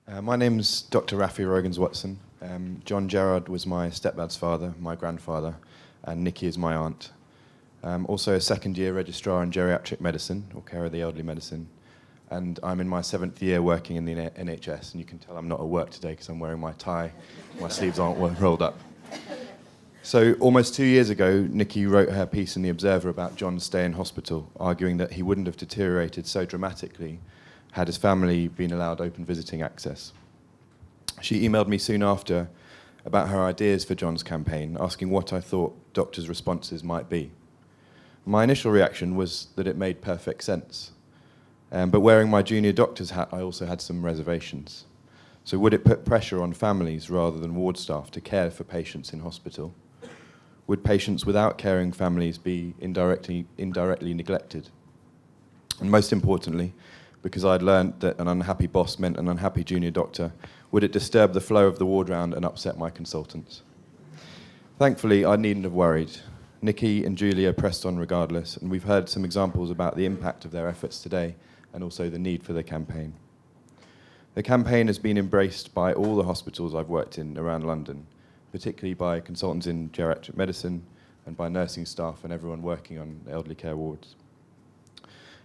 My name's Dr. Rafi Rogans-Watson. John Gerard was my stepdad's father, my grandfather, and Nikki is my aunt. Also a second-year registrar in geriatric medicine, or care of the elderly medicine, and I'm in my 7th year working in the NHS, and you can tell I'm not at work today because I'm wearing my tie, my sleeves aren't rolled up. So almost 2 years ago, Nikki wrote her piece in The Observer about John's stay in hospital, arguing that he wouldn't have deteriorated so dramatically had his family been allowed open visiting access. She emailed me soon after about her ideas for John's campaign, asking what I thought doctors' responses might be. My initial reaction was that it made perfect sense. But wearing my junior doctor's hat, I also had some reservations. So would it put pressure on families rather than ward staff to care for patients in hospital? Would patients without caring families be indirectly neglected? And most importantly, because I'd learned that an unhappy boss meant an unhappy junior doctor, would it disturb the flow of the ward round and upset my consultants? Thankfully, I needn't have worried. Nikki and Julia pressed on regardless, and we've heard some examples about the impact of their efforts today and also the need for the campaign. The campaign has been embraced by all the hospitals I've worked in around London, particularly by consultants in geriatric medicine and by nursing staff and everyone working on elderly care wards.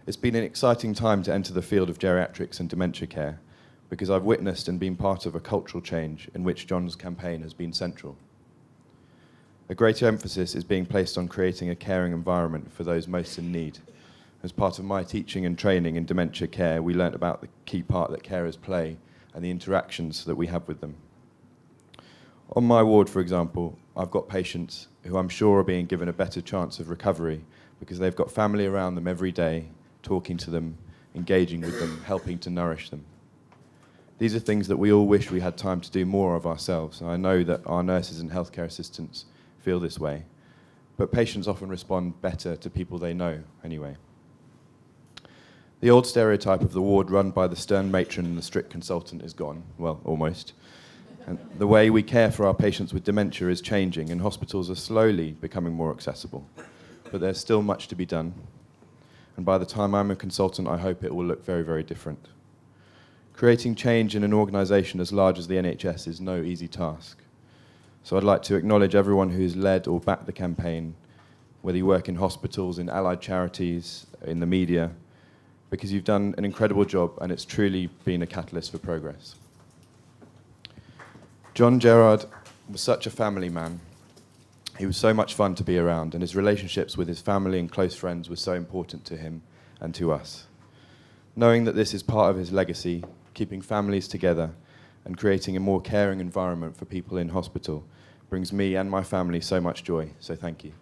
It's been an exciting time to enter the field of geriatrics and dementia care because I've witnessed and been part of a cultural change in which John's campaign has been central. A greater emphasis is being placed on creating a caring environment for those most in need. As part of my teaching and training in dementia care, we learnt about the key part that carers play and the interactions that we have with them. On my ward, for example, I've got patients who I'm sure are being given a better chance of recovery because they've got family around them every day, talking to them, engaging with them, helping to nourish them. These are things that we all wish we had time to do more of ourselves, and I know that our nurses and healthcare assistants feel this way, but patients often respond better to people they know anyway. The old stereotype of the ward run by the stern matron and the strict consultant is gone, well, almost. And the way we care for our patients with dementia is changing, and hospitals are slowly becoming more accessible, but there's still much to be done. And by the time I'm a consultant, I hope it will look very, very different. Creating change in an organisation as large as the NHS is no easy task. So I'd like to acknowledge everyone who's led or backed the campaign, whether you work in hospitals, in allied charities, in the media, because you've done an incredible job and it's truly been a catalyst for progress. John Gerard was such a family man. He was so much fun to be around, and his relationships with his family and close friends were so important to him and to us. Knowing that this is part of his legacy, keeping families together and creating a more caring environment for people in hospital brings me and my family so much joy, so thank you.